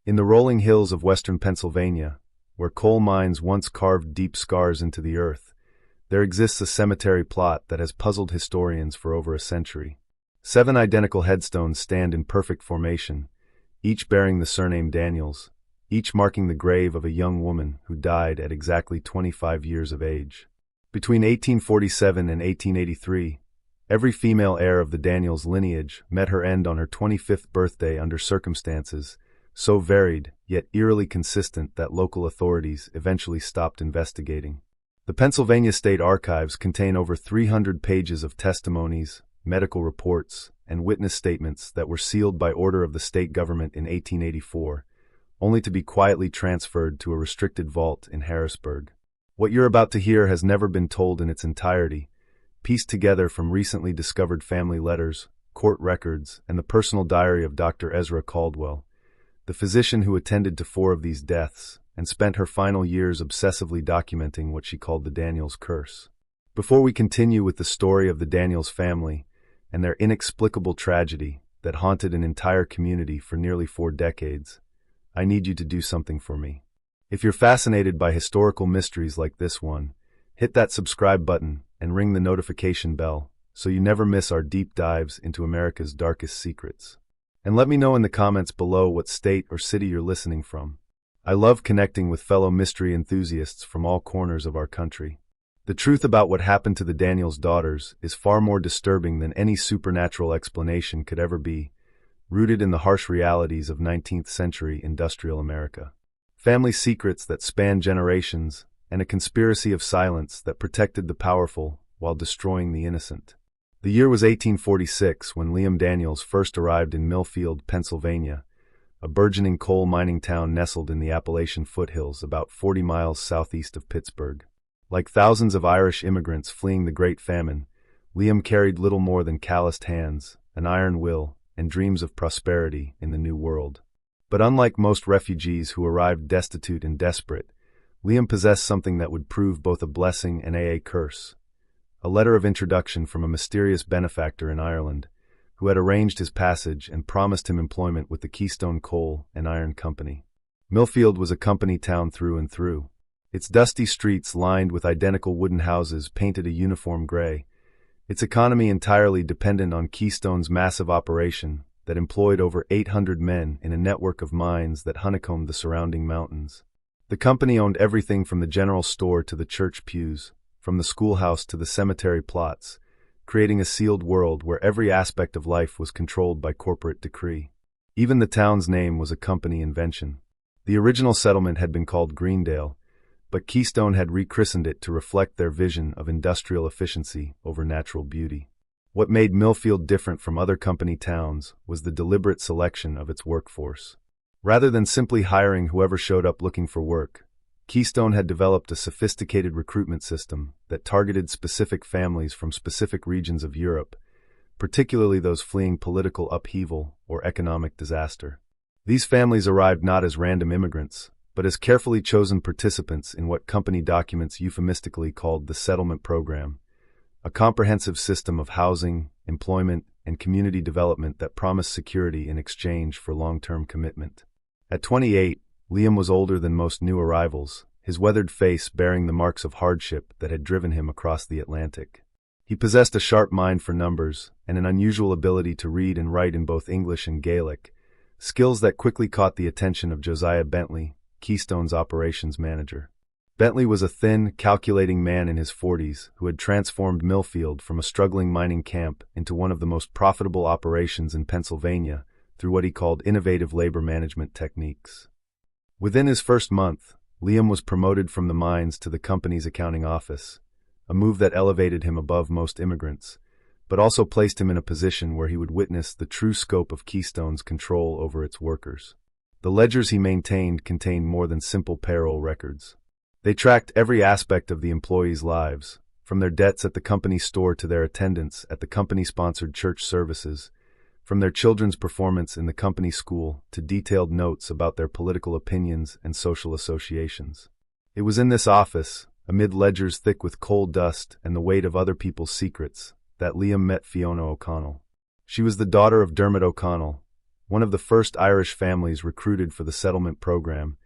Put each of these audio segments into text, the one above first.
In the rolling hills of western Pennsylvania, where coal mines once carved deep scars into the earth, there exists a cemetery plot that has puzzled historians for over a century. 7 identical headstones stand in perfect formation, each bearing the surname Daniels, each marking the grave of a young woman who died at exactly 25 years of age. Between 1847 and 1883, every female heir of the Daniels lineage met her end on her 25th birthday under circumstances so varied yet eerily consistent that local authorities eventually stopped investigating. The Pennsylvania State Archives contain over 300 pages of testimonies, medical reports, and witness statements that were sealed by order of the state government in 1884, only to be quietly transferred to a restricted vault in Harrisburg. What you're about to hear has never been told in its entirety, pieced together from recently discovered family letters, court records, and the personal diary of Dr. Ezra Caldwell, the physician who attended to 4 of these deaths and spent her final years obsessively documenting what she called the Daniels curse. Before we continue with the story of the Daniels family and their inexplicable tragedy that haunted an entire community for nearly 4 decades, I need you to do something for me. If you're fascinated by historical mysteries like this one, hit that subscribe button and ring the notification bell so you never miss our deep dives into America's darkest secrets. And let me know in the comments below what state or city you're listening from. I love connecting with fellow mystery enthusiasts from all corners of our country. The truth about what happened to the Daniels daughters is far more disturbing than any supernatural explanation could ever be, rooted in the harsh realities of 19th century industrial America. Family secrets that span generations, and a conspiracy of silence that protected the powerful while destroying the innocent. The year was 1846 when Liam Daniels first arrived in Millfield, Pennsylvania, a burgeoning coal mining town nestled in the Appalachian foothills about 40 miles southeast of Pittsburgh. Like thousands of Irish immigrants fleeing the Great Famine, Liam carried little more than calloused hands, an iron will, and dreams of prosperity in the New World. But unlike most refugees who arrived destitute and desperate, Liam possessed something that would prove both a blessing and a curse. A letter of introduction from a mysterious benefactor in Ireland, who had arranged his passage and promised him employment with the Keystone Coal and Iron Company. Millfield was a company town through and through. Its dusty streets lined with identical wooden houses painted a uniform gray, its economy entirely dependent on Keystone's massive operation that employed over 800 men in a network of mines that honeycombed the surrounding mountains. The company owned everything from the general store to the church pews, from the schoolhouse to the cemetery plots, creating a sealed world where every aspect of life was controlled by corporate decree. Even the town's name was a company invention. The original settlement had been called Greendale, but Keystone had rechristened it to reflect their vision of industrial efficiency over natural beauty. What made Millfield different from other company towns was the deliberate selection of its workforce. Rather than simply hiring whoever showed up looking for work, Keystone had developed a sophisticated recruitment system that targeted specific families from specific regions of Europe, particularly those fleeing political upheaval or economic disaster. These families arrived not as random immigrants, but as carefully chosen participants in what company documents euphemistically called the settlement program, a comprehensive system of housing, employment, and community development that promised security in exchange for long-term commitment. At 28, Liam was older than most new arrivals, his weathered face bearing the marks of hardship that had driven him across the Atlantic. He possessed a sharp mind for numbers and an unusual ability to read and write in both English and Gaelic, skills that quickly caught the attention of Josiah Bentley, Keystone's operations manager. Bentley was a thin, calculating man in his 40s who had transformed Millfield from a struggling mining camp into one of the most profitable operations in Pennsylvania through what he called innovative labor management techniques. Within his first month, Liam was promoted from the mines to the company's accounting office, a move that elevated him above most immigrants, but also placed him in a position where he would witness the true scope of Keystone's control over its workers. The ledgers he maintained contained more than simple payroll records. They tracked every aspect of the employees' lives, from their debts at the company store to their attendance at the company-sponsored church services, from their children's performance in the company school to detailed notes about their political opinions and social associations. It was in this office, amid ledgers thick with coal dust and the weight of other people's secrets, that Liam met Fiona O'Connell. She was the daughter of Dermot O'Connell, one of the first Irish families recruited for the settlement program,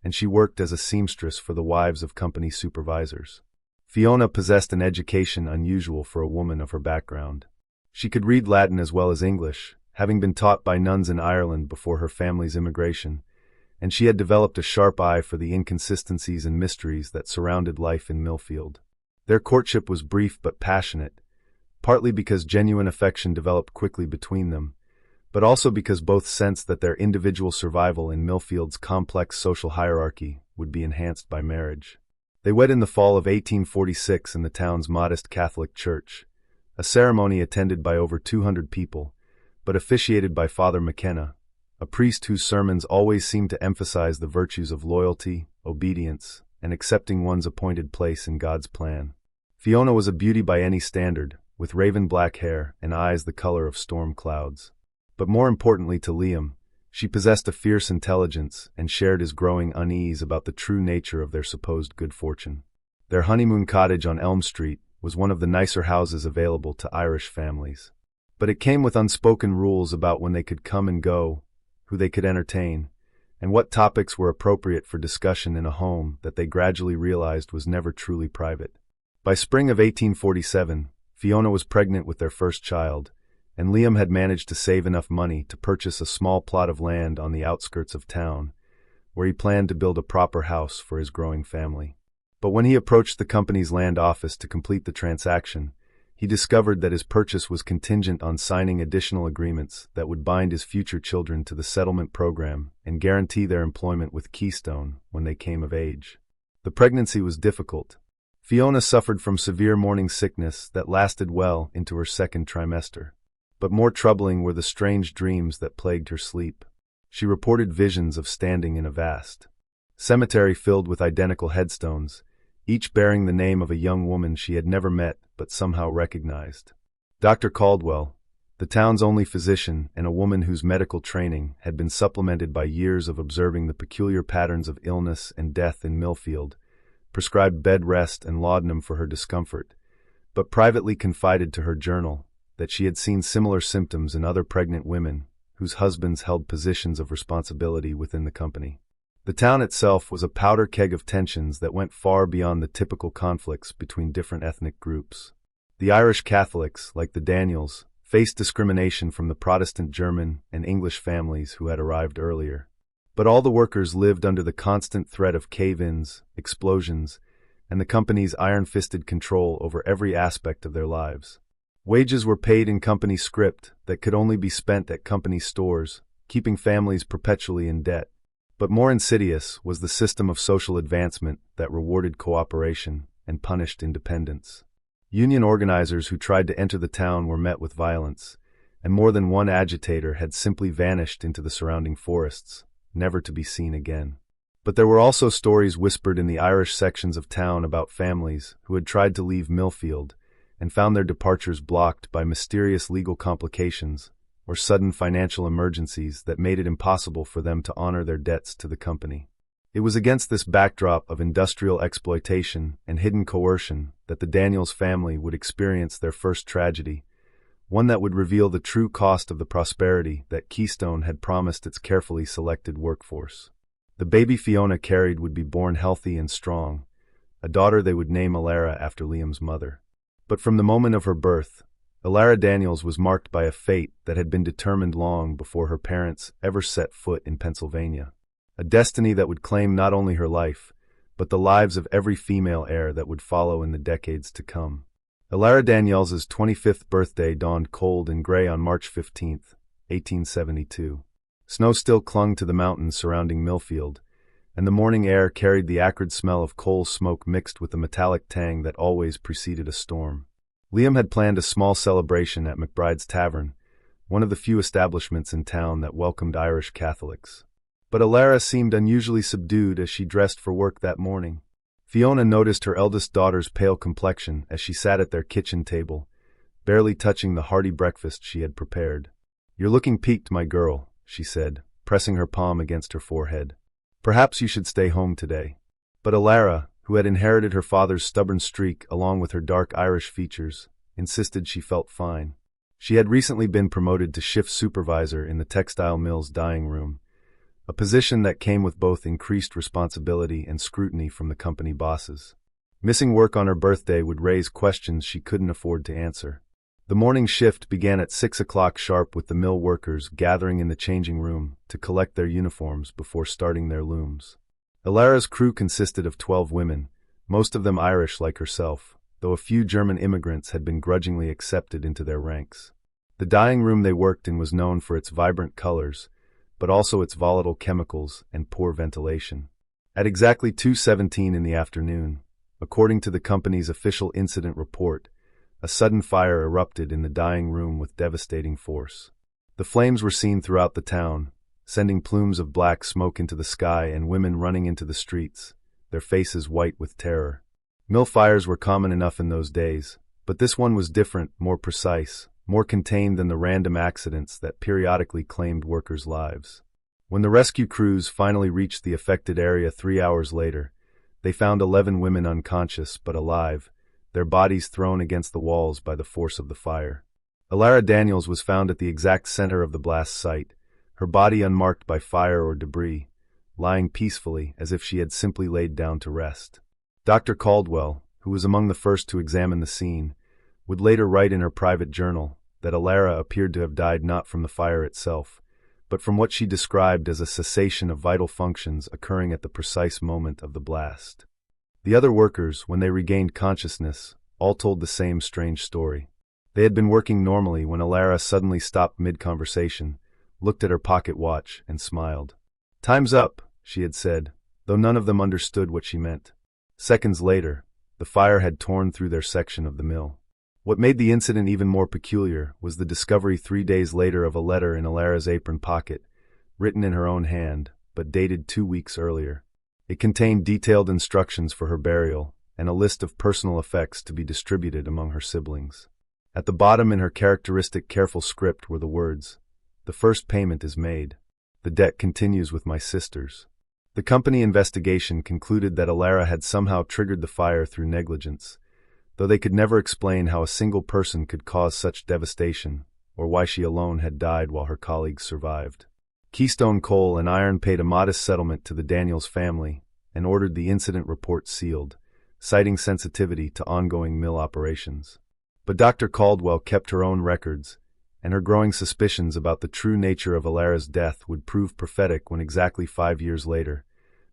and she worked as a seamstress for the wives of company supervisors. Fiona possessed an education unusual for a woman of her background. She could read Latin as well as English, having been taught by nuns in Ireland before her family's immigration, and she had developed a sharp eye for the inconsistencies and mysteries that surrounded life in Millfield. Their courtship was brief but passionate, partly because genuine affection developed quickly between them, but also because both sensed that their individual survival in Millfield's complex social hierarchy would be enhanced by marriage. They wed in the fall of 1846 in the town's modest Catholic church, a ceremony attended by over 200 people, but officiated by Father McKenna, a priest whose sermons always seemed to emphasize the virtues of loyalty, obedience, and accepting one's appointed place in God's plan. Fiona was a beauty by any standard, with raven-black hair and eyes the color of storm clouds. But more importantly to Liam, she possessed a fierce intelligence and shared his growing unease about the true nature of their supposed good fortune. Their honeymoon cottage on Elm Street was one of the nicer houses available to Irish families. But it came with unspoken rules about when they could come and go, who they could entertain, and what topics were appropriate for discussion in a home that they gradually realized was never truly private. By spring of 1847, Fiona was pregnant with their first child, and Liam had managed to save enough money to purchase a small plot of land on the outskirts of town, where he planned to build a proper house for his growing family. But when he approached the company's land office to complete the transaction, he discovered that his purchase was contingent on signing additional agreements that would bind his future children to the settlement program and guarantee their employment with Keystone when they came of age. The pregnancy was difficult. Fiona suffered from severe morning sickness that lasted well into her second trimester. But more troubling were the strange dreams that plagued her sleep. She reported visions of standing in a vast cemetery filled with identical headstones, each bearing the name of a young woman she had never met but somehow recognized. Dr. Caldwell, the town's only physician and a woman whose medical training had been supplemented by years of observing the peculiar patterns of illness and death in Millfield, prescribed bed rest and laudanum for her discomfort, but privately confided to her journal that she had seen similar symptoms in other pregnant women whose husbands held positions of responsibility within the company. The town itself was a powder keg of tensions that went far beyond the typical conflicts between different ethnic groups. The Irish Catholics, like the Daniels, faced discrimination from the Protestant German and English families who had arrived earlier. But all the workers lived under the constant threat of cave-ins, explosions, and the company's iron-fisted control over every aspect of their lives. Wages were paid in company script that could only be spent at company stores, keeping families perpetually in debt. But more insidious was the system of social advancement that rewarded cooperation and punished independence. Union organizers who tried to enter the town were met with violence, and more than one agitator had simply vanished into the surrounding forests, never to be seen again. But there were also stories whispered in the Irish sections of town about families who had tried to leave Millfield and found their departures blocked by mysterious legal complications or sudden financial emergencies that made it impossible for them to honor their debts to the company. It was against this backdrop of industrial exploitation and hidden coercion that the Daniels family would experience their first tragedy, one that would reveal the true cost of the prosperity that Keystone had promised its carefully selected workforce. The baby Fiona carried would be born healthy and strong, a daughter they would name Alara after Liam's mother. But from the moment of her birth, Alara Daniels was marked by a fate that had been determined long before her parents ever set foot in Pennsylvania. A destiny that would claim not only her life, but the lives of every female heir that would follow in the decades to come. Alara Daniels's 25th birthday dawned cold and gray on March 15, 1872. Snow still clung to the mountains surrounding Millfield, and the morning air carried the acrid smell of coal smoke mixed with the metallic tang that always preceded a storm. Liam had planned a small celebration at McBride's Tavern, one of the few establishments in town that welcomed Irish Catholics. But Alara seemed unusually subdued as she dressed for work that morning. Fiona noticed her eldest daughter's pale complexion as she sat at their kitchen table, barely touching the hearty breakfast she had prepared. "You're looking peaked, my girl," she said, pressing her palm against her forehead. "Perhaps you should stay home today." But Alara, who had inherited her father's stubborn streak along with her dark Irish features, insisted she felt fine. She had recently been promoted to shift supervisor in the textile mill's dyeing room, a position that came with both increased responsibility and scrutiny from the company bosses. Missing work on her birthday would raise questions she couldn't afford to answer. The morning shift began at 6 o'clock sharp with the mill workers gathering in the changing room to collect their uniforms before starting their looms. Alara's crew consisted of 12 women, most of them Irish like herself, though a few German immigrants had been grudgingly accepted into their ranks. The dyeing room they worked in was known for its vibrant colors, but also its volatile chemicals and poor ventilation. At exactly 2:17 in the afternoon, according to the company's official incident report, a sudden fire erupted in the dyeing room with devastating force. The flames were seen throughout the town, sending plumes of black smoke into the sky and women running into the streets, their faces white with terror. Mill fires were common enough in those days, but this one was different, more precise, more contained than the random accidents that periodically claimed workers' lives. When the rescue crews finally reached the affected area 3 hours later, they found 11 women unconscious but alive, their bodies thrown against the walls by the force of the fire. Alara Daniels was found at the exact center of the blast site, her body unmarked by fire or debris, lying peacefully as if she had simply laid down to rest. Dr. Caldwell, who was among the first to examine the scene, would later write in her private journal that Alara appeared to have died not from the fire itself, but from what she described as a cessation of vital functions occurring at the precise moment of the blast. The other workers, when they regained consciousness, all told the same strange story. They had been working normally when Alara suddenly stopped mid-conversation, looked at her pocket watch, and smiled. "Time's up," she had said, though none of them understood what she meant. Seconds later, the fire had torn through their section of the mill. What made the incident even more peculiar was the discovery 3 days later of a letter in Alara's apron pocket, written in her own hand, but dated 2 weeks earlier. It contained detailed instructions for her burial and a list of personal effects to be distributed among her siblings. At the bottom in her characteristic careful script were the words, "The first payment is made. The debt continues with my sisters." The company investigation concluded that Alara had somehow triggered the fire through negligence, though they could never explain how a single person could cause such devastation, or why she alone had died while her colleagues survived. Keystone Coal and Iron paid a modest settlement to the Daniels family and ordered the incident report sealed, citing sensitivity to ongoing mill operations. But Dr. Caldwell kept her own records, and her growing suspicions about the true nature of Alara's death would prove prophetic when exactly 5 years later,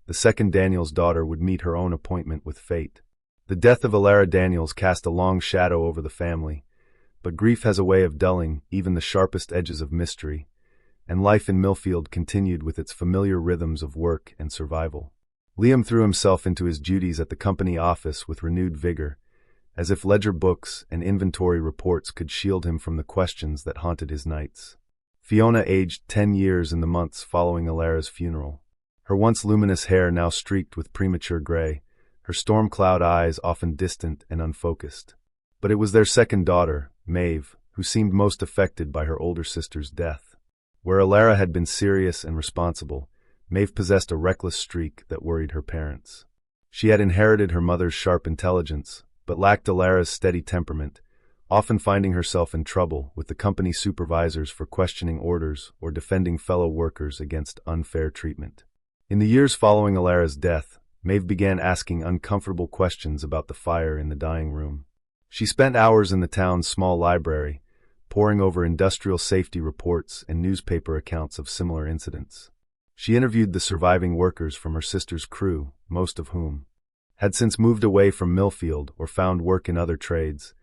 the second Daniels daughter would meet her own appointment with fate. The death of Alara Daniels cast a long shadow over the family, but grief has a way of dulling even the sharpest edges of mystery, and life in Millfield continued with its familiar rhythms of work and survival. Liam threw himself into his duties at the company office with renewed vigor, as if ledger books and inventory reports could shield him from the questions that haunted his nights. Fiona aged 10 years in the months following Alara's funeral. Her once luminous hair now streaked with premature gray, her storm cloud eyes often distant and unfocused. But it was their second daughter, Maeve, who seemed most affected by her older sister's death. Where Alara had been serious and responsible, Maeve possessed a reckless streak that worried her parents. She had inherited her mother's sharp intelligence, but lacked Alara's steady temperament, often finding herself in trouble with the company supervisors for questioning orders or defending fellow workers against unfair treatment. In the years following Alara's death, Maeve began asking uncomfortable questions about the fire in the dyeing room. She spent hours in the town's small library, poring over industrial safety reports and newspaper accounts of similar incidents. She interviewed the surviving workers from her sister's crew, most of whom had since moved away from Millfield or found work in other trades,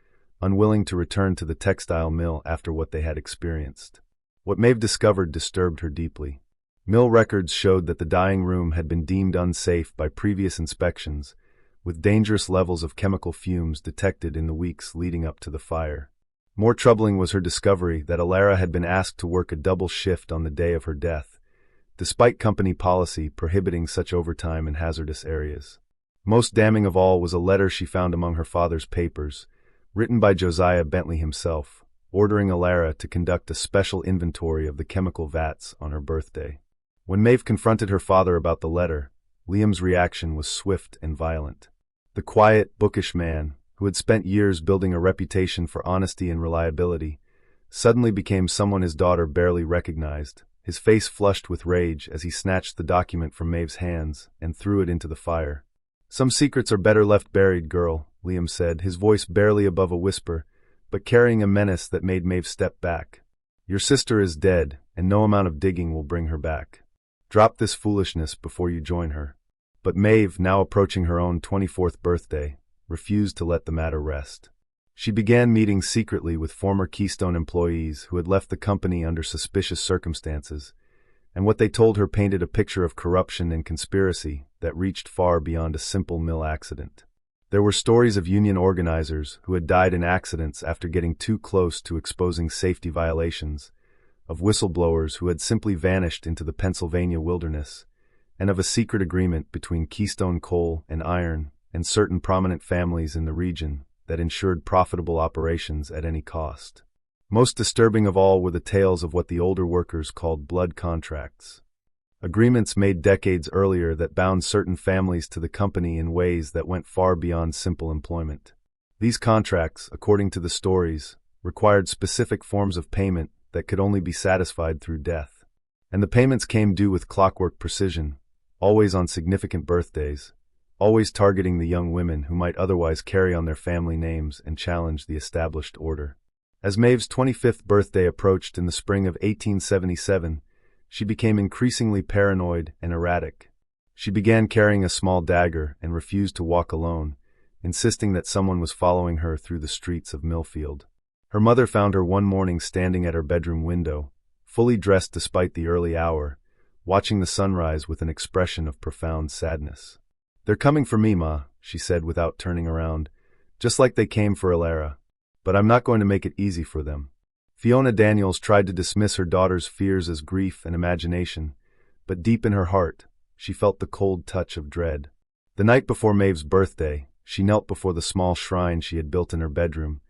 unwilling to return to the textile mill after what they had experienced. What Maeve discovered disturbed her deeply. Mill records showed that the dyeing room had been deemed unsafe by previous inspections, with dangerous levels of chemical fumes detected in the weeks leading up to the fire. More troubling was her discovery that Alara had been asked to work a double shift on the day of her death, despite company policy prohibiting such overtime in hazardous areas. Most damning of all was a letter she found among her father's papers, written by Josiah Bentley himself, ordering Alara to conduct a special inventory of the chemical vats on her birthday. When Maeve confronted her father about the letter, Liam's reaction was swift and violent. The quiet, bookish man, who had spent years building a reputation for honesty and reliability, suddenly became someone his daughter barely recognized, his face flushed with rage as he snatched the document from Maeve's hands and threw it into the fire. "Some secrets are better left buried, girl," Liam said, his voice barely above a whisper, but carrying a menace that made Maeve step back. "Your sister is dead, and no amount of digging will bring her back. Drop this foolishness before you join her." But Maeve, now approaching her own 24th birthday, refused to let the matter rest. She began meeting secretly with former Keystone employees who had left the company under suspicious circumstances, and what they told her painted a picture of corruption and conspiracy that reached far beyond a simple mill accident. There were stories of union organizers who had died in accidents after getting too close to exposing safety violations, of whistleblowers who had simply vanished into the Pennsylvania wilderness, and of a secret agreement between Keystone Coal and Iron and certain prominent families in the region that ensured profitable operations at any cost. Most disturbing of all were the tales of what the older workers called blood contracts. Agreements made decades earlier that bound certain families to the company in ways that went far beyond simple employment. These contracts, according to the stories, required specific forms of payment that could only be satisfied through death. And the payments came due with clockwork precision, always on significant birthdays, always targeting the young women who might otherwise carry on their family names and challenge the established order. As Maeve's 25th birthday approached in the spring of 1877, she became increasingly paranoid and erratic. She began carrying a small dagger and refused to walk alone, insisting that someone was following her through the streets of Millfield. Her mother found her one morning standing at her bedroom window, fully dressed despite the early hour, watching the sunrise with an expression of profound sadness. "They're coming for me, Ma," she said without turning around, "just like they came for Alara. But I'm not going to make it easy for them." Fiona Daniels tried to dismiss her daughter's fears as grief and imagination, but deep in her heart, she felt the cold touch of dread. The night before Maeve's birthday, she knelt before the small shrine she had built in her bedroom,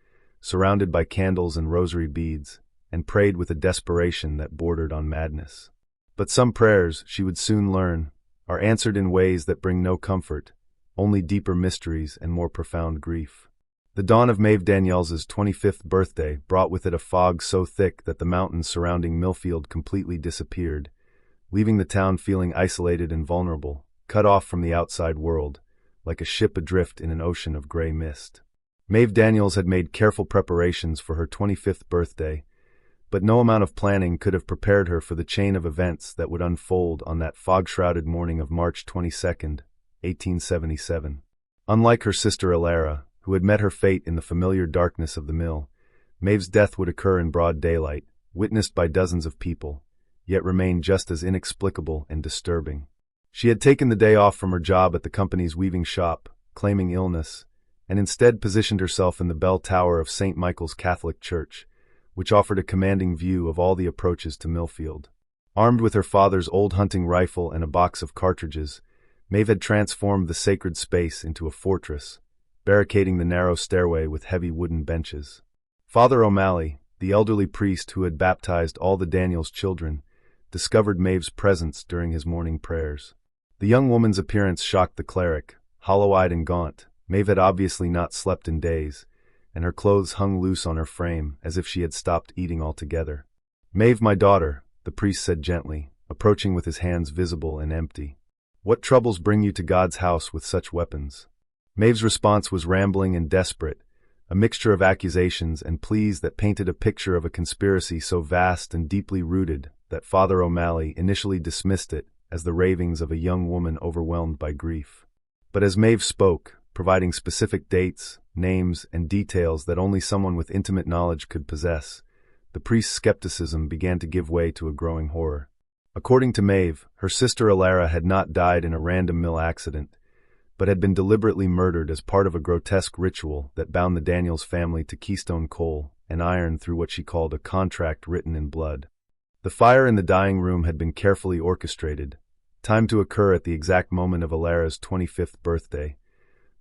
surrounded by candles and rosary beads, and prayed with a desperation that bordered on madness. But some prayers, she would soon learn, are answered in ways that bring no comfort, only deeper mysteries and more profound grief. The dawn of Maeve Daniels's 25th birthday brought with it a fog so thick that the mountains surrounding Millfield completely disappeared, leaving the town feeling isolated and vulnerable, cut off from the outside world, like a ship adrift in an ocean of gray mist. Maeve Daniels had made careful preparations for her 25th birthday, but no amount of planning could have prepared her for the chain of events that would unfold on that fog-shrouded morning of March 22, 1877. Unlike her sister Alara, who had met her fate in the familiar darkness of the mill, Maeve's death would occur in broad daylight, witnessed by dozens of people, yet remain just as inexplicable and disturbing. She had taken the day off from her job at the company's weaving shop, claiming illness, and instead positioned herself in the bell tower of St. Michael's Catholic Church, which offered a commanding view of all the approaches to Millfield. Armed with her father's old hunting rifle and a box of cartridges, Maeve had transformed the sacred space into a fortress, barricading the narrow stairway with heavy wooden benches. Father O'Malley, the elderly priest who had baptized all the Daniels children, discovered Maeve's presence during his morning prayers. The young woman's appearance shocked the cleric. Hollow-eyed and gaunt, Maeve had obviously not slept in days, and her clothes hung loose on her frame as if she had stopped eating altogether. "Maeve, my daughter," the priest said gently, approaching with his hands visible and empty. "What troubles bring you to God's house with such weapons?" Maeve's response was rambling and desperate, a mixture of accusations and pleas that painted a picture of a conspiracy so vast and deeply rooted that Father O'Malley initially dismissed it as the ravings of a young woman overwhelmed by grief. But as Maeve spoke, providing specific dates, names, and details that only someone with intimate knowledge could possess, the priest's skepticism began to give way to a growing horror. According to Maeve, her sister Alara had not died in a random mill accident, but had been deliberately murdered as part of a grotesque ritual that bound the Daniels family to Keystone Coal and Iron through what she called a contract written in blood. The fire in the dying room had been carefully orchestrated, timed to occur at the exact moment of Alara's 25th birthday,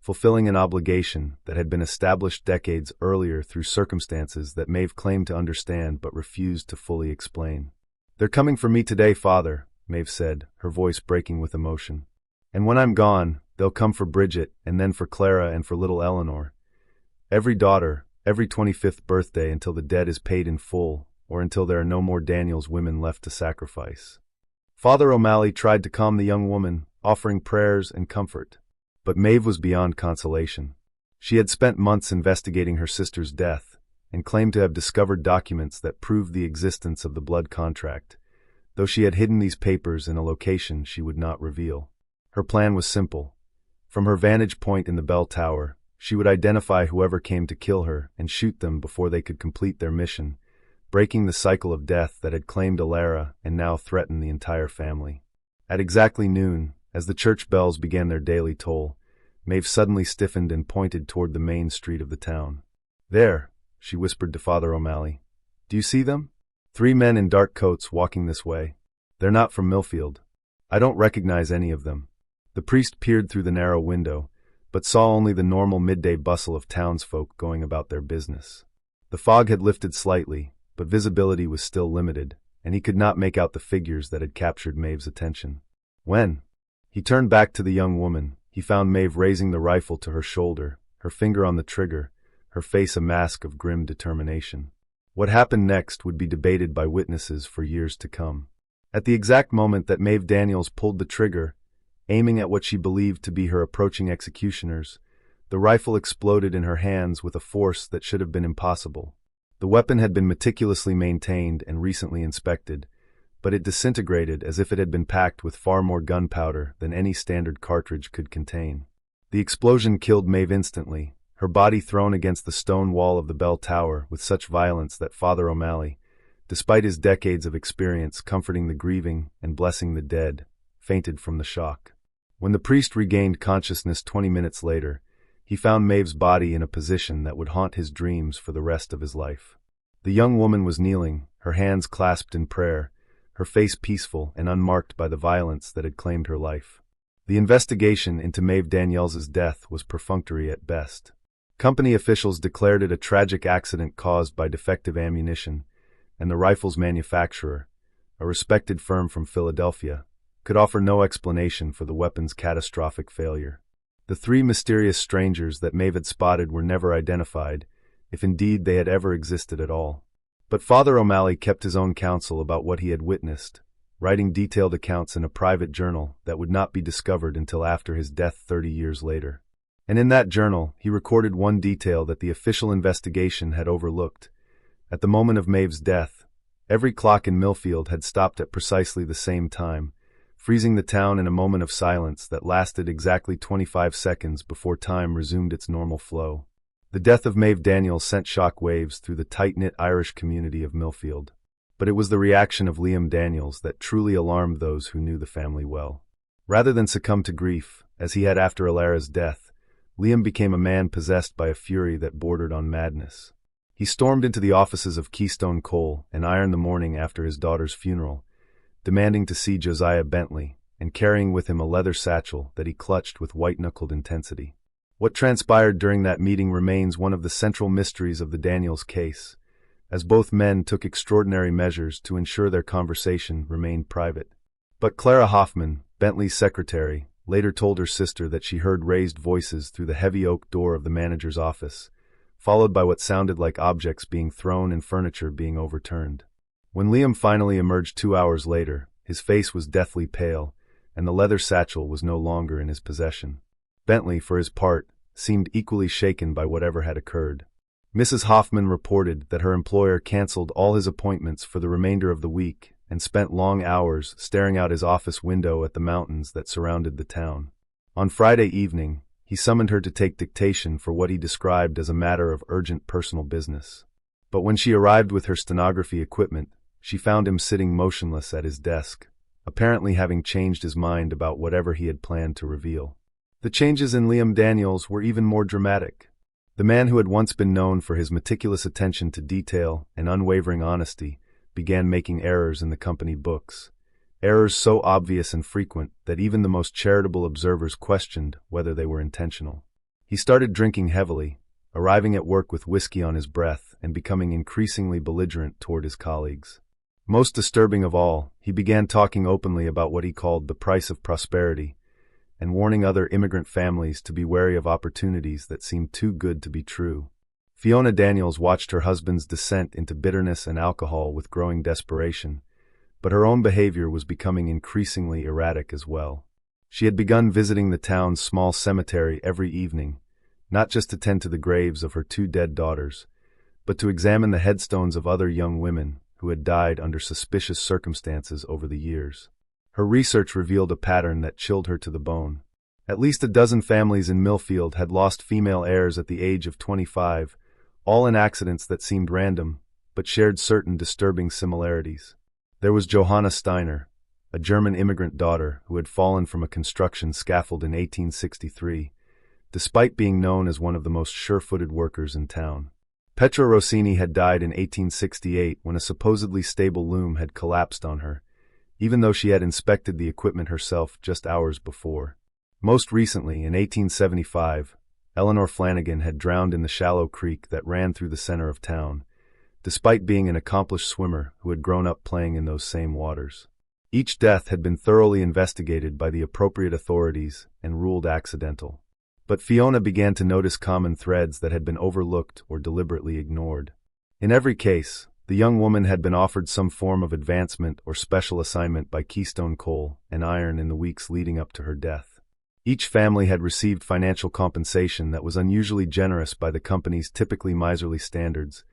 fulfilling an obligation that had been established decades earlier through circumstances that Maeve claimed to understand but refused to fully explain. "They're coming for me today, Father," Maeve said, her voice breaking with emotion. "And when I'm gone, they'll come for Bridget, and then for Clara and for little Eleanor. Every daughter, every 25th birthday until the debt is paid in full, or until there are no more Daniels women left to sacrifice. Father O'Malley tried to calm the young woman, offering prayers and comfort. But Maeve was beyond consolation. She had spent months investigating her sister's death, and claimed to have discovered documents that proved the existence of the blood contract, though she had hidden these papers in a location she would not reveal. Her plan was simple. From her vantage point in the bell tower, she would identify whoever came to kill her and shoot them before they could complete their mission, breaking the cycle of death that had claimed Alara and now threatened the entire family. At exactly noon, as the church bells began their daily toll, Maeve suddenly stiffened and pointed toward the main street of the town. "There," she whispered to Father O'Malley. "Do you see them? 3 men in dark coats walking this way. They're not from Millfield. I don't recognize any of them." The priest peered through the narrow window, but saw only the normal midday bustle of townsfolk going about their business. The fog had lifted slightly, but visibility was still limited, and he could not make out the figures that had captured Maeve's attention. When he turned back to the young woman, he found Maeve raising the rifle to her shoulder, her finger on the trigger, her face a mask of grim determination. What happened next would be debated by witnesses for years to come. At the exact moment that Maeve Daniels pulled the trigger, aiming at what she believed to be her approaching executioners, the rifle exploded in her hands with a force that should have been impossible. The weapon had been meticulously maintained and recently inspected, but it disintegrated as if it had been packed with far more gunpowder than any standard cartridge could contain. The explosion killed Maeve instantly, her body thrown against the stone wall of the bell tower with such violence that Father O'Malley, despite his decades of experience comforting the grieving and blessing the dead, fainted from the shock. When the priest regained consciousness 20 minutes later, he found Maeve's body in a position that would haunt his dreams for the rest of his life. The young woman was kneeling, her hands clasped in prayer, her face peaceful and unmarked by the violence that had claimed her life. The investigation into Maeve Daniels's death was perfunctory at best. Company officials declared it a tragic accident caused by defective ammunition, and the rifle's manufacturer, a respected firm from Philadelphia, could offer no explanation for the weapon's catastrophic failure. The 3 mysterious strangers that Maeve had spotted were never identified, if indeed they had ever existed at all. But Father O'Malley kept his own counsel about what he had witnessed, writing detailed accounts in a private journal that would not be discovered until after his death 30 years later. And in that journal, he recorded one detail that the official investigation had overlooked. At the moment of Maeve's death, every clock in Millfield had stopped at precisely the same time, freezing the town in a moment of silence that lasted exactly 25 seconds before time resumed its normal flow. The death of Maeve Daniels sent shock waves through the tight-knit Irish community of Millfield, but it was the reaction of Liam Daniels that truly alarmed those who knew the family well. Rather than succumb to grief, as he had after Alara's death, Liam became a man possessed by a fury that bordered on madness. He stormed into the offices of Keystone Coal and Iron the morning after his daughter's funeral, demanding to see Josiah Bentley, and carrying with him a leather satchel that he clutched with white-knuckled intensity. What transpired during that meeting remains one of the central mysteries of the Daniels case, as both men took extraordinary measures to ensure their conversation remained private. But Clara Hoffman, Bentley's secretary, later told her sister that she heard raised voices through the heavy oak door of the manager's office, followed by what sounded like objects being thrown and furniture being overturned. When Liam finally emerged 2 hours later, his face was deathly pale, and the leather satchel was no longer in his possession. Bentley, for his part, seemed equally shaken by whatever had occurred. Mrs. Hoffman reported that her employer canceled all his appointments for the remainder of the week and spent long hours staring out his office window at the mountains that surrounded the town. On Friday evening, he summoned her to take dictation for what he described as a matter of urgent personal business. But when she arrived with her stenography equipment, she found him sitting motionless at his desk, apparently having changed his mind about whatever he had planned to reveal. The changes in Liam Daniels were even more dramatic. The man who had once been known for his meticulous attention to detail and unwavering honesty began making errors in the company books, errors so obvious and frequent that even the most charitable observers questioned whether they were intentional. He started drinking heavily, arriving at work with whiskey on his breath and becoming increasingly belligerent toward his colleagues. Most disturbing of all, he began talking openly about what he called the price of prosperity, and warning other immigrant families to be wary of opportunities that seemed too good to be true. Fiona Daniels watched her husband's descent into bitterness and alcohol with growing desperation, but her own behavior was becoming increasingly erratic as well. She had begun visiting the town's small cemetery every evening, not just to tend to the graves of her 2 dead daughters, but to examine the headstones of other young women who had died under suspicious circumstances over the years. Her research revealed a pattern that chilled her to the bone. At least a dozen families in Millfield had lost female heirs at the age of 25, all in accidents that seemed random, but shared certain disturbing similarities. There was Johanna Steiner, a German immigrant daughter who had fallen from a construction scaffold in 1863, despite being known as one of the most sure-footed workers in town. Petra Rossini had died in 1868 when a supposedly stable loom had collapsed on her, even though she had inspected the equipment herself just hours before. Most recently, in 1875, Eleanor Flanagan had drowned in the shallow creek that ran through the center of town, despite being an accomplished swimmer who had grown up playing in those same waters. Each death had been thoroughly investigated by the appropriate authorities and ruled accidental. But Fiona began to notice common threads that had been overlooked or deliberately ignored. In every case, the young woman had been offered some form of advancement or special assignment by Keystone Coal and Iron in the weeks leading up to her death. Each family had received financial compensation that was unusually generous by the company's typically miserly standards,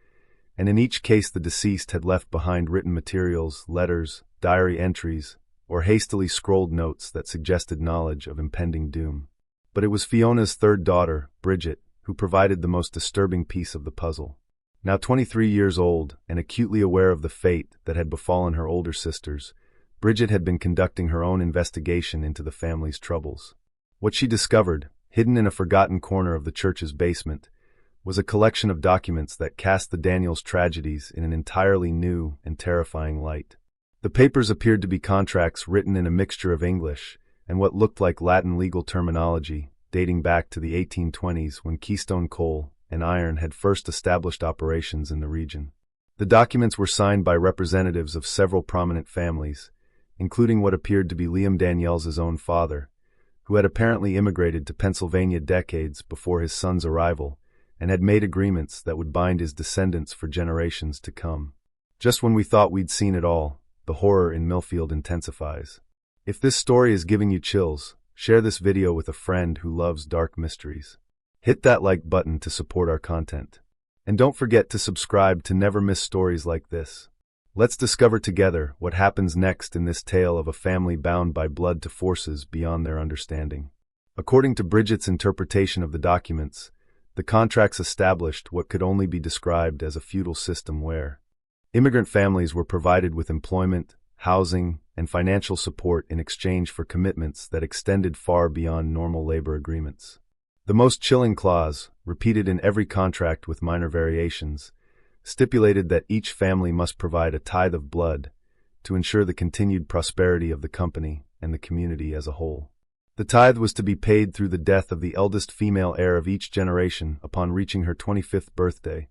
and in each case the deceased had left behind written materials, letters, diary entries, or hastily scrolled notes that suggested knowledge of impending doom. But it was Fiona's 3rd daughter, Bridget, who provided the most disturbing piece of the puzzle. Now 23 years old and acutely aware of the fate that had befallen her older sisters, Bridget had been conducting her own investigation into the family's troubles. What she discovered, hidden in a forgotten corner of the church's basement, was a collection of documents that cast the Daniels tragedies in an entirely new and terrifying light. The papers appeared to be contracts written in a mixture of English and what looked like Latin legal terminology, dating back to the 1820s when Keystone Coal and Iron had first established operations in the region. The documents were signed by representatives of several prominent families, including what appeared to be Liam Daniels' own father, who had apparently immigrated to Pennsylvania decades before his son's arrival and had made agreements that would bind his descendants for generations to come. Just when we thought we'd seen it all, the horror in Millfield intensifies. If this story is giving you chills, share this video with a friend who loves dark mysteries. Hit that like button to support our content. And don't forget to subscribe to never miss stories like this. Let's discover together what happens next in this tale of a family bound by blood to forces beyond their understanding. According to Bridget's interpretation of the documents, the contracts established what could only be described as a feudal system where immigrant families were provided with employment, housing, and financial support in exchange for commitments that extended far beyond normal labor agreements. The most chilling clause, repeated in every contract with minor variations, stipulated that each family must provide a tithe of blood to ensure the continued prosperity of the company and the community as a whole. The tithe was to be paid through the death of the eldest female heir of each generation upon reaching her 25th birthday,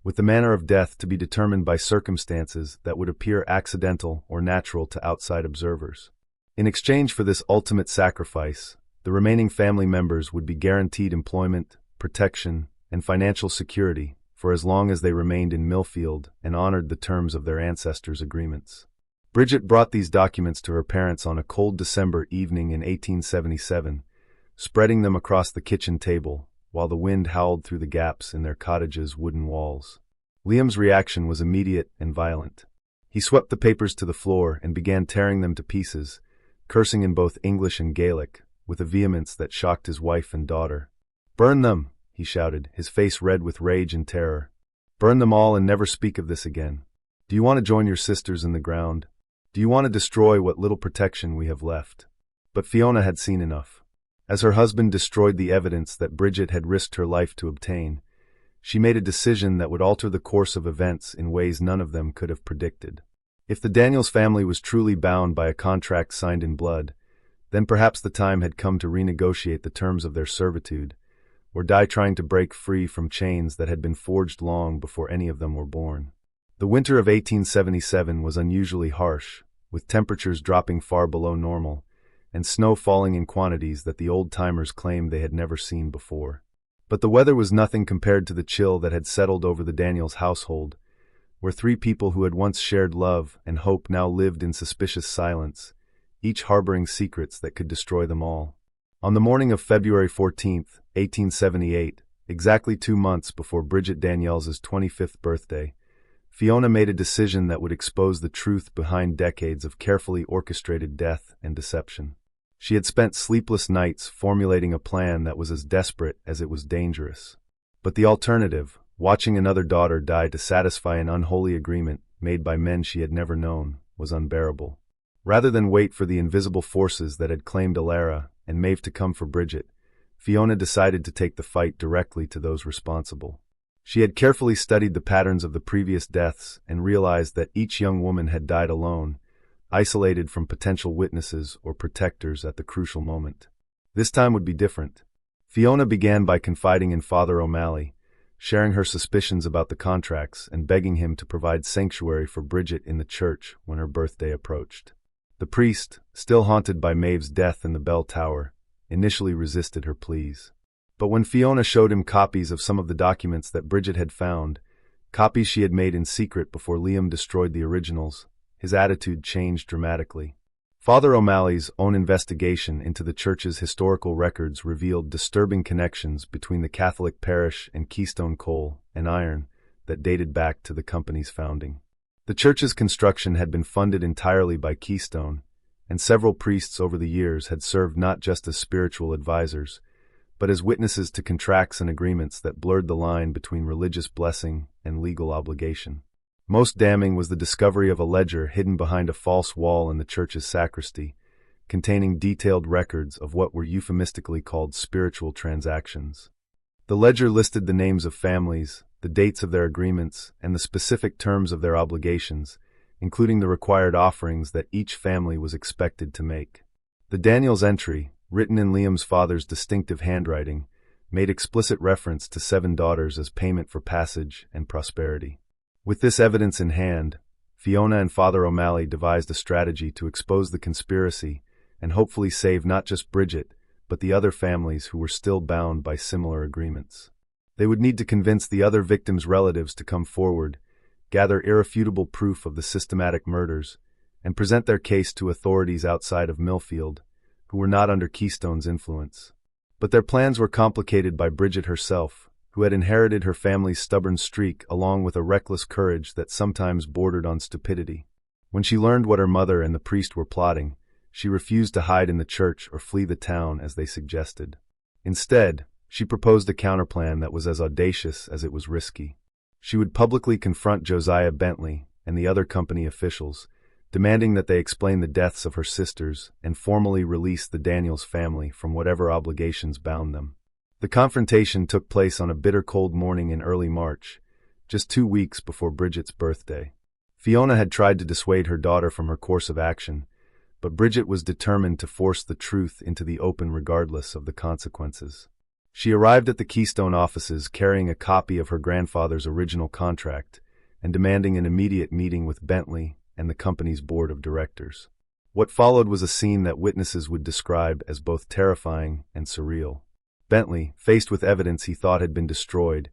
with the manner of death to be determined by circumstances that would appear accidental or natural to outside observers. In exchange for this ultimate sacrifice, the remaining family members would be guaranteed employment, protection, and financial security for as long as they remained in Millfield and honored the terms of their ancestors' agreements. Bridget brought these documents to her parents on a cold December evening in 1877, spreading them across the kitchen table while the wind howled through the gaps in their cottage's wooden walls. Liam's reaction was immediate and violent. He swept the papers to the floor and began tearing them to pieces, cursing in both English and Gaelic, with a vehemence that shocked his wife and daughter. "Burn them!" he shouted, his face red with rage and terror. "Burn them all and never speak of this again. Do you want to join your sisters in the ground? Do you want to destroy what little protection we have left?" But Fiona had seen enough. As her husband destroyed the evidence that Bridget had risked her life to obtain, she made a decision that would alter the course of events in ways none of them could have predicted. If the Daniels family was truly bound by a contract signed in blood, then perhaps the time had come to renegotiate the terms of their servitude, or die trying to break free from chains that had been forged long before any of them were born. The winter of 1877 was unusually harsh, with temperatures dropping far below normal, and snow falling in quantities that the old-timers claimed they had never seen before. But the weather was nothing compared to the chill that had settled over the Daniels household, where three people who had once shared love and hope now lived in suspicious silence, each harboring secrets that could destroy them all. On the morning of February 14, 1878, exactly 2 months before Bridget Daniels' 25th birthday, Fiona made a decision that would expose the truth behind decades of carefully orchestrated death and deception. She had spent sleepless nights formulating a plan that was as desperate as it was dangerous. But the alternative, watching another daughter die to satisfy an unholy agreement made by men she had never known, was unbearable. Rather than wait for the invisible forces that had claimed Alara and Maeve to come for Bridget, Fiona decided to take the fight directly to those responsible. She had carefully studied the patterns of the previous deaths and realized that each young woman had died alone, isolated from potential witnesses or protectors at the crucial moment. This time would be different. Fiona began by confiding in Father O'Malley, sharing her suspicions about the contracts and begging him to provide sanctuary for Bridget in the church when her birthday approached. The priest, still haunted by Maeve's death in the bell tower, initially resisted her pleas. But when Fiona showed him copies of some of the documents that Bridget had found, copies she had made in secret before Liam destroyed the originals, his attitude changed dramatically. Father O'Malley's own investigation into the church's historical records revealed disturbing connections between the Catholic parish and Keystone Coal and Iron that dated back to the company's founding. The church's construction had been funded entirely by Keystone, and several priests over the years had served not just as spiritual advisors, but as witnesses to contracts and agreements that blurred the line between religious blessing and legal obligation. Most damning was the discovery of a ledger hidden behind a false wall in the church's sacristy, containing detailed records of what were euphemistically called spiritual transactions. The ledger listed the names of families, the dates of their agreements, and the specific terms of their obligations, including the required offerings that each family was expected to make. The Daniels entry, written in Liam's father's distinctive handwriting, made explicit reference to 7 daughters as payment for passage and prosperity. With this evidence in hand, Fiona and Father O'Malley devised a strategy to expose the conspiracy and hopefully save not just Bridget, but the other families who were still bound by similar agreements. They would need to convince the other victims' relatives to come forward, gather irrefutable proof of the systematic murders, and present their case to authorities outside of Millfield, who were not under Keystone's influence. But their plans were complicated by Bridget herself, who had inherited her family's stubborn streak along with a reckless courage that sometimes bordered on stupidity. When she learned what her mother and the priest were plotting, she refused to hide in the church or flee the town as they suggested. Instead, she proposed a counterplan that was as audacious as it was risky. She would publicly confront Josiah Bentley and the other company officials, demanding that they explain the deaths of her sisters and formally release the Daniels family from whatever obligations bound them. The confrontation took place on a bitter cold morning in early March, just 2 weeks before Bridget's birthday. Fiona had tried to dissuade her daughter from her course of action, but Bridget was determined to force the truth into the open regardless of the consequences. She arrived at the Keystone offices carrying a copy of her grandfather's original contract and demanding an immediate meeting with Bentley and the company's board of directors. What followed was a scene that witnesses would describe as both terrifying and surreal. Bentley, faced with evidence he thought had been destroyed,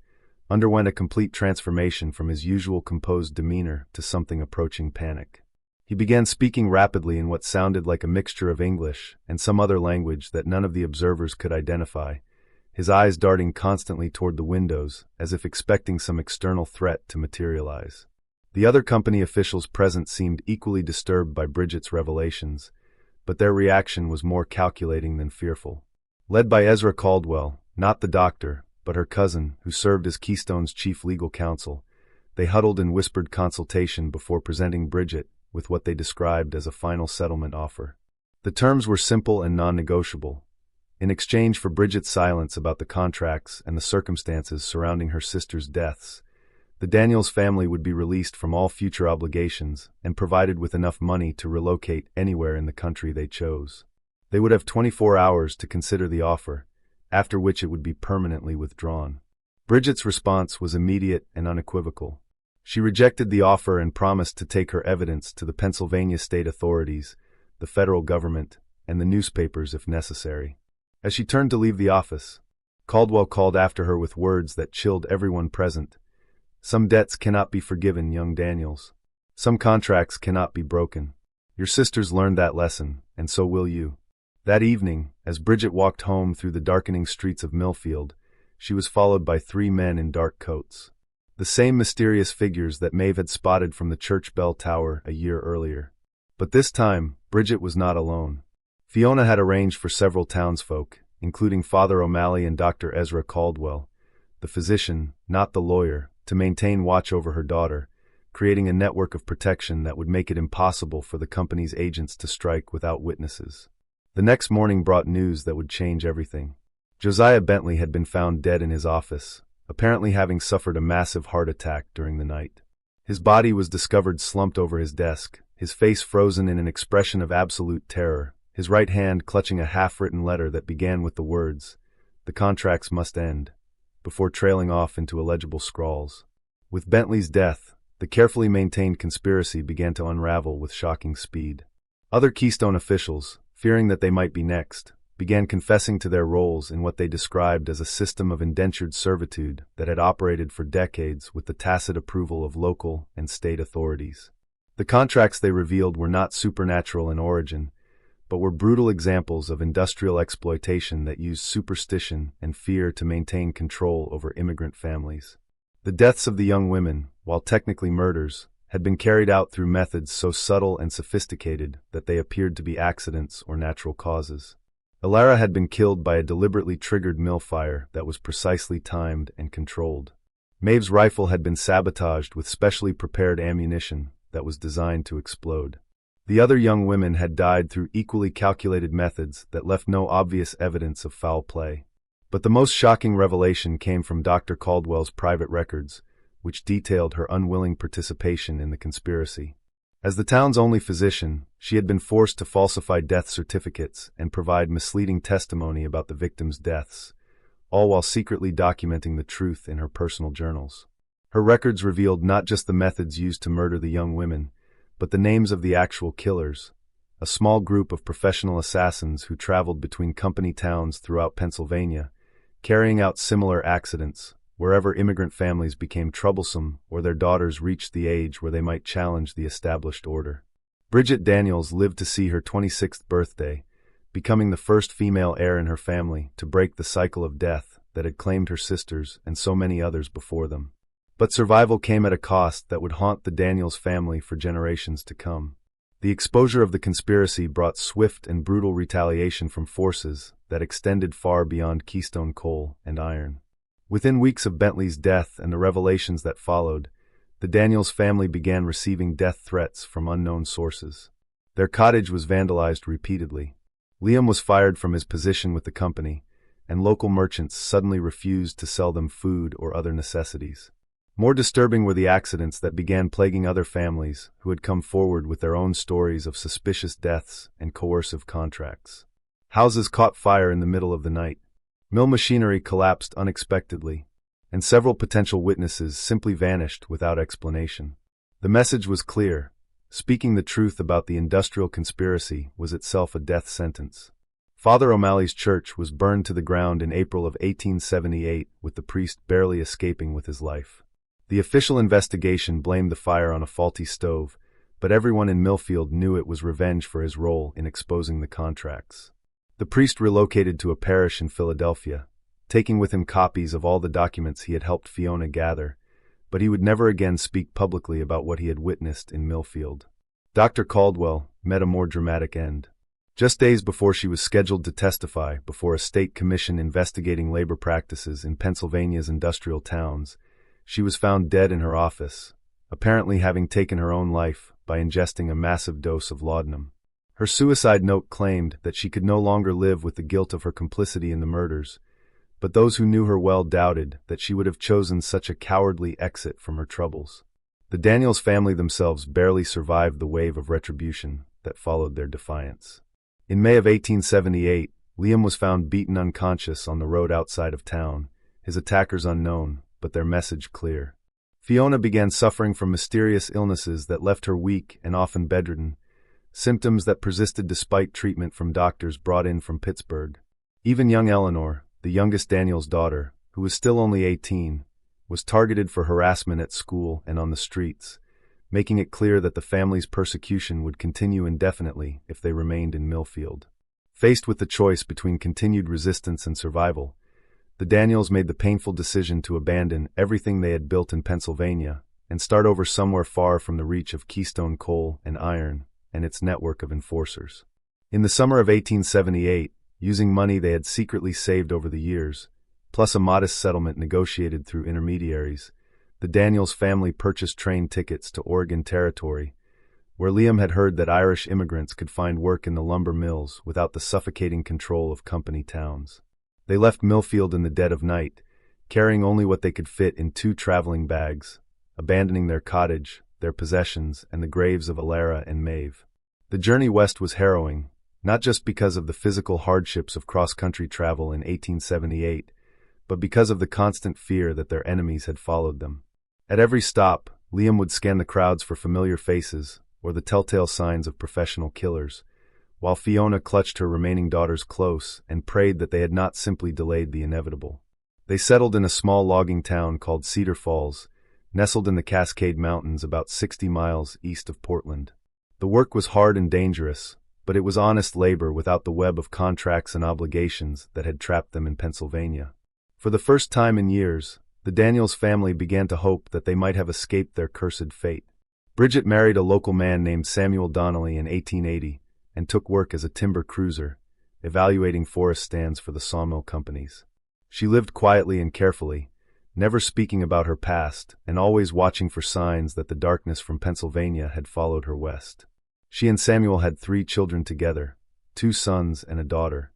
underwent a complete transformation from his usual composed demeanor to something approaching panic. He began speaking rapidly in what sounded like a mixture of English and some other language that none of the observers could identify, his eyes darting constantly toward the windows as if expecting some external threat to materialize. The other company officials present seemed equally disturbed by Bridget's revelations, but their reaction was more calculating than fearful. Led by Ezra Caldwell, not the doctor, but her cousin, who served as Keystone's chief legal counsel, they huddled in whispered consultation before presenting Bridget with what they described as a final settlement offer. The terms were simple and non-negotiable. In exchange for Bridget's silence about the contracts and the circumstances surrounding her sister's deaths, the Daniels family would be released from all future obligations and provided with enough money to relocate anywhere in the country they chose. They would have 24 hours to consider the offer, after which it would be permanently withdrawn. Bridget's response was immediate and unequivocal. She rejected the offer and promised to take her evidence to the Pennsylvania state authorities, the federal government, and the newspapers if necessary. As she turned to leave the office, Caldwell called after her with words that chilled everyone present. Some debts cannot be forgiven, young Daniels. Some contracts cannot be broken. Your sisters learned that lesson, and so will you. That evening, as Bridget walked home through the darkening streets of Millfield, she was followed by 3 men in dark coats. The same mysterious figures that Maeve had spotted from the church bell tower a year earlier. But this time, Bridget was not alone. Fiona had arranged for several townsfolk, including Father O'Malley and Dr. Ezra Caldwell, the physician, not the lawyer, to maintain watch over her daughter, creating a network of protection that would make it impossible for the company's agents to strike without witnesses. The next morning brought news that would change everything. Josiah Bentley had been found dead in his office, apparently having suffered a massive heart attack during the night. His body was discovered slumped over his desk, his face frozen in an expression of absolute terror, his right hand clutching a half-written letter that began with the words, "The contracts must end," before trailing off into illegible scrawls. With Bentley's death, the carefully maintained conspiracy began to unravel with shocking speed. Other Keystone officials, fearing that they might be next, began confessing to their roles in what they described as a system of indentured servitude that had operated for decades with the tacit approval of local and state authorities. The contracts they revealed were not supernatural in origin, but were brutal examples of industrial exploitation that used superstition and fear to maintain control over immigrant families. The deaths of the young women, while technically murders, had been carried out through methods so subtle and sophisticated that they appeared to be accidents or natural causes. Elara had been killed by a deliberately triggered mill fire that was precisely timed and controlled. Maeve's rifle had been sabotaged with specially prepared ammunition that was designed to explode. The other young women had died through equally calculated methods that left no obvious evidence of foul play. But the most shocking revelation came from Dr. Caldwell's private records, which detailed her unwilling participation in the conspiracy. As the town's only physician, she had been forced to falsify death certificates and provide misleading testimony about the victims' deaths, all while secretly documenting the truth in her personal journals. Her records revealed not just the methods used to murder the young women, but the names of the actual killers, a small group of professional assassins who traveled between company towns throughout Pennsylvania, carrying out similar accidents wherever immigrant families became troublesome or their daughters reached the age where they might challenge the established order. Bridget Daniels lived to see her 26th birthday, becoming the first female heir in her family to break the cycle of death that had claimed her sisters and so many others before them. But survival came at a cost that would haunt the Daniels family for generations to come. The exposure of the conspiracy brought swift and brutal retaliation from forces that extended far beyond Keystone coal and iron. Within weeks of Bentley's death and the revelations that followed, the Daniels family began receiving death threats from unknown sources. Their cottage was vandalized repeatedly. Liam was fired from his position with the company, and local merchants suddenly refused to sell them food or other necessities. More disturbing were the accidents that began plaguing other families who had come forward with their own stories of suspicious deaths and coercive contracts. Houses caught fire in the middle of the night. Mill machinery collapsed unexpectedly, and several potential witnesses simply vanished without explanation. The message was clear. Speaking the truth about the industrial conspiracy was itself a death sentence. Father O'Malley's church was burned to the ground in April of 1878, with the priest barely escaping with his life. The official investigation blamed the fire on a faulty stove, but everyone in Millfield knew it was revenge for his role in exposing the contracts. The priest relocated to a parish in Philadelphia, taking with him copies of all the documents he had helped Fiona gather, but he would never again speak publicly about what he had witnessed in Millfield. Dr. Caldwell met a more dramatic end. Just days before she was scheduled to testify before a state commission investigating labor practices in Pennsylvania's industrial towns, she was found dead in her office, apparently having taken her own life by ingesting a massive dose of laudanum. Her suicide note claimed that she could no longer live with the guilt of her complicity in the murders, but those who knew her well doubted that she would have chosen such a cowardly exit from her troubles. The Daniels family themselves barely survived the wave of retribution that followed their defiance. In May of 1878, Liam was found beaten unconscious on the road outside of town, his attackers unknown, but their message clear. Fiona began suffering from mysterious illnesses that left her weak and often bedridden, symptoms that persisted despite treatment from doctors brought in from Pittsburgh. Even young Eleanor, the youngest Daniel's daughter, who was still only 18, was targeted for harassment at school and on the streets, making it clear that the family's persecution would continue indefinitely if they remained in Millfield. Faced with the choice between continued resistance and survival, the Daniels made the painful decision to abandon everything they had built in Pennsylvania and start over somewhere far from the reach of Keystone Coal and Iron and its network of enforcers. In the summer of 1878, using money they had secretly saved over the years, plus a modest settlement negotiated through intermediaries, the Daniels family purchased train tickets to Oregon Territory, where Liam had heard that Irish immigrants could find work in the lumber mills without the suffocating control of company towns. They left Millfield in the dead of night, carrying only what they could fit in 2 traveling bags, abandoning their cottage, their possessions, and the graves of Alara and Maeve. The journey west was harrowing, not just because of the physical hardships of cross-country travel in 1878, but because of the constant fear that their enemies had followed them. At every stop, Liam would scan the crowds for familiar faces or the telltale signs of professional killers, while Fiona clutched her remaining daughters close and prayed that they had not simply delayed the inevitable. They settled in a small logging town called Cedar Falls, nestled in the Cascade Mountains about 60 miles east of Portland. The work was hard and dangerous, but it was honest labor without the web of contracts and obligations that had trapped them in Pennsylvania. For the first time in years, the Daniels family began to hope that they might have escaped their cursed fate. Bridget married a local man named Samuel Donnelly in 1880 and took work as a timber cruiser, evaluating forest stands for the sawmill companies. She lived quietly and carefully, never speaking about her past and always watching for signs that the darkness from Pennsylvania had followed her west. She and Samuel had 3 children together, 2 sons and a daughter.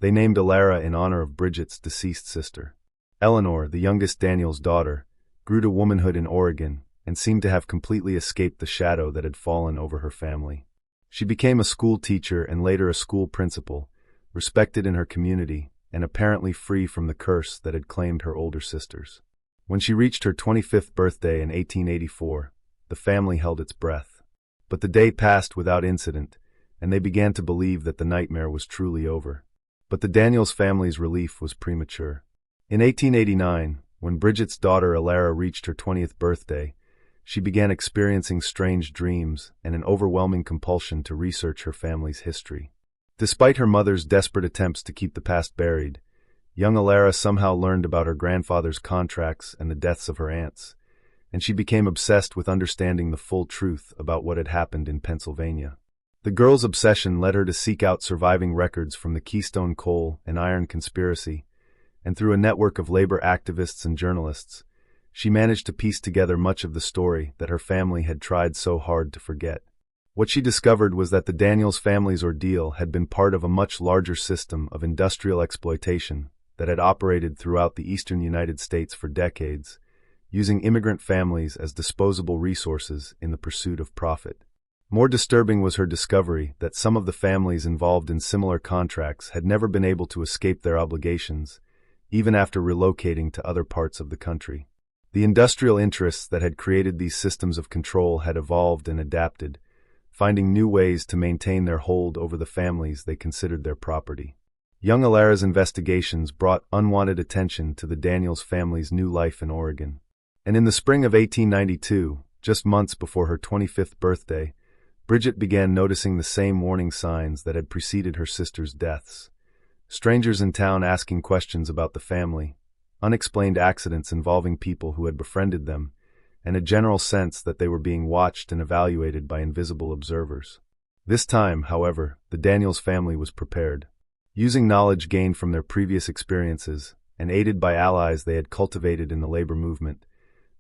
They named Alara in honor of Bridget's deceased sister. Eleanor, the youngest Daniel's daughter, grew to womanhood in Oregon and seemed to have completely escaped the shadow that had fallen over her family. She became a school teacher and later a school principal, respected in her community and apparently free from the curse that had claimed her older sisters. When she reached her 25th birthday in 1884, the family held its breath. But the day passed without incident, and they began to believe that the nightmare was truly over. But the Daniels family's relief was premature. In 1889, when Bridget's daughter Alara reached her 20th birthday, she began experiencing strange dreams and an overwhelming compulsion to research her family's history. Despite her mother's desperate attempts to keep the past buried, young Alara somehow learned about her grandfather's contracts and the deaths of her aunts, and she became obsessed with understanding the full truth about what had happened in Pennsylvania. The girl's obsession led her to seek out surviving records from the Keystone Coal and Iron conspiracy, and through a network of labor activists and journalists, she managed to piece together much of the story that her family had tried so hard to forget. What she discovered was that the Daniels family's ordeal had been part of a much larger system of industrial exploitation that had operated throughout the eastern United States for decades, using immigrant families as disposable resources in the pursuit of profit. More disturbing was her discovery that some of the families involved in similar contracts had never been able to escape their obligations, even after relocating to other parts of the country. The industrial interests that had created these systems of control had evolved and adapted, finding new ways to maintain their hold over the families they considered their property. Young Alara's investigations brought unwanted attention to the Daniels family's new life in Oregon. And in the spring of 1892, just months before her 25th birthday, Bridget began noticing the same warning signs that had preceded her sister's deaths. Strangers in town asking questions about the family, unexplained accidents involving people who had befriended them, and a general sense that they were being watched and evaluated by invisible observers. This time, however, the Daniels family was prepared. Using knowledge gained from their previous experiences, and aided by allies they had cultivated in the labor movement,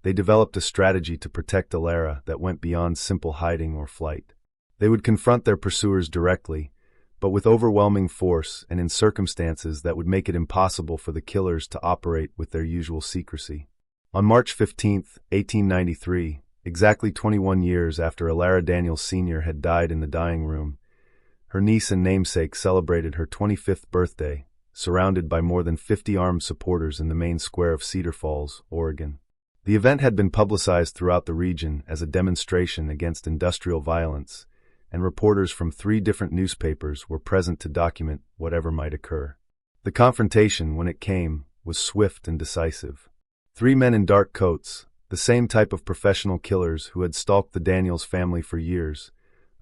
they developed a strategy to protect Alara that went beyond simple hiding or flight. They would confront their pursuers directly, but with overwhelming force and in circumstances that would make it impossible for the killers to operate with their usual secrecy. On March 15, 1893, exactly 21 years after Alara Daniels Sr. had died in the dying room, her niece and namesake celebrated her 25th birthday, surrounded by more than 50 armed supporters in the main square of Cedar Falls, Oregon. The event had been publicized throughout the region as a demonstration against industrial violence, and reporters from 3 different newspapers were present to document whatever might occur. The confrontation, when it came, was swift and decisive. 3 men in dark coats, the same type of professional killers who had stalked the Daniels family for years,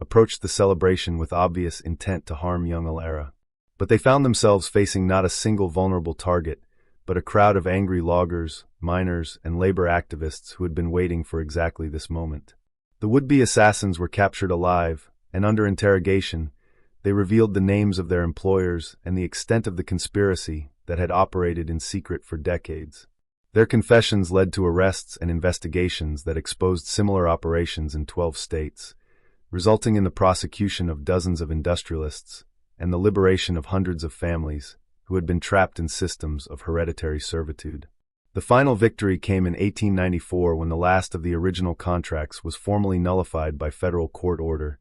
approached the celebration with obvious intent to harm young Alara. But they found themselves facing not a single vulnerable target, but a crowd of angry loggers, miners, and labor activists who had been waiting for exactly this moment. The would-be assassins were captured alive, and under interrogation, they revealed the names of their employers and the extent of the conspiracy that had operated in secret for decades. Their confessions led to arrests and investigations that exposed similar operations in 12 states, resulting in the prosecution of dozens of industrialists and the liberation of hundreds of families who had been trapped in systems of hereditary servitude. The final victory came in 1894 when the last of the original contracts was formally nullified by federal court order,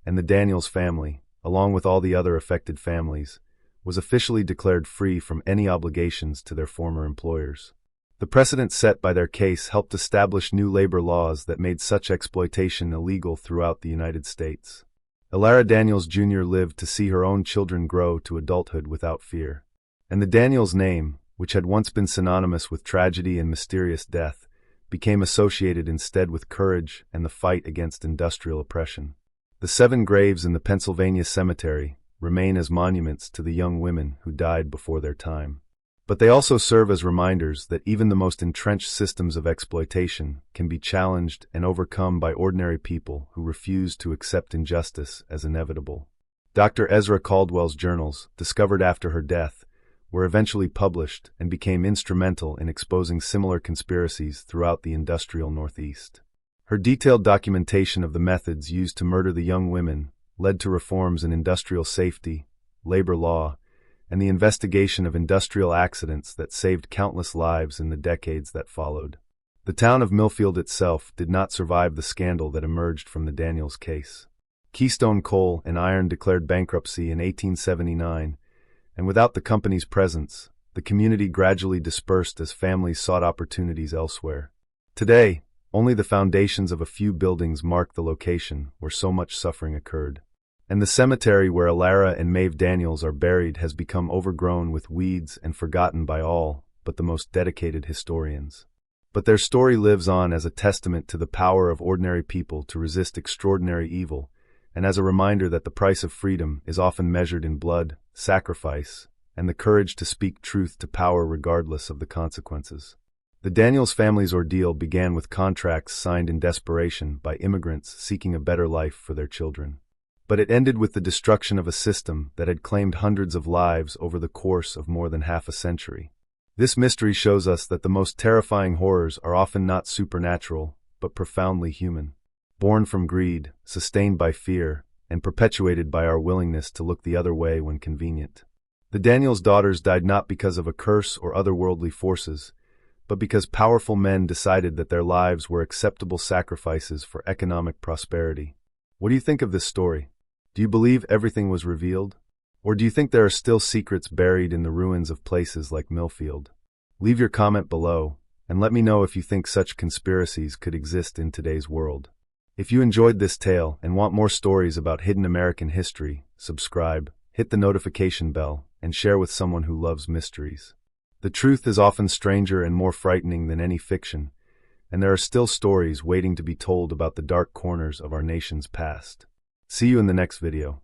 and the Daniels family, along with all the other affected families, was officially declared free from any obligations to their former employers. The precedent set by their case helped establish new labor laws that made such exploitation illegal throughout the United States. Alara Daniels Jr. lived to see her own children grow to adulthood without fear. And the Daniels name, which had once been synonymous with tragedy and mysterious death, became associated instead with courage and the fight against industrial oppression. The 7 graves in the Pennsylvania cemetery remain as monuments to the young women who died before their time. But they also serve as reminders that even the most entrenched systems of exploitation can be challenged and overcome by ordinary people who refuse to accept injustice as inevitable. Dr. Ezra Caldwell's journals, discovered after her death, were eventually published and became instrumental in exposing similar conspiracies throughout the industrial Northeast. Her detailed documentation of the methods used to murder the young women led to reforms in industrial safety, labor law, and the investigation of industrial accidents that saved countless lives in the decades that followed. The town of Millfield itself did not survive the scandal that emerged from the Daniels case. Keystone Coal and Iron declared bankruptcy in 1879, and without the company's presence, the community gradually dispersed as families sought opportunities elsewhere. Today, only the foundations of a few buildings mark the location where so much suffering occurred. And the cemetery where Alara and Maeve Daniels are buried has become overgrown with weeds and forgotten by all but the most dedicated historians. But their story lives on as a testament to the power of ordinary people to resist extraordinary evil, and as a reminder that the price of freedom is often measured in blood, sacrifice, and the courage to speak truth to power regardless of the consequences. The Daniels family's ordeal began with contracts signed in desperation by immigrants seeking a better life for their children. But it ended with the destruction of a system that had claimed hundreds of lives over the course of more than half a century. This mystery shows us that the most terrifying horrors are often not supernatural, but profoundly human. Born from greed, sustained by fear, and perpetuated by our willingness to look the other way when convenient. The Daniels daughters died not because of a curse or otherworldly forces, but because powerful men decided that their lives were acceptable sacrifices for economic prosperity. What do you think of this story? Do you believe everything was revealed? Or do you think there are still secrets buried in the ruins of places like Millfield? Leave your comment below, and let me know if you think such conspiracies could exist in today's world. If you enjoyed this tale and want more stories about hidden American history, subscribe, hit the notification bell, and share with someone who loves mysteries. The truth is often stranger and more frightening than any fiction, and there are still stories waiting to be told about the dark corners of our nation's past. See you in the next video.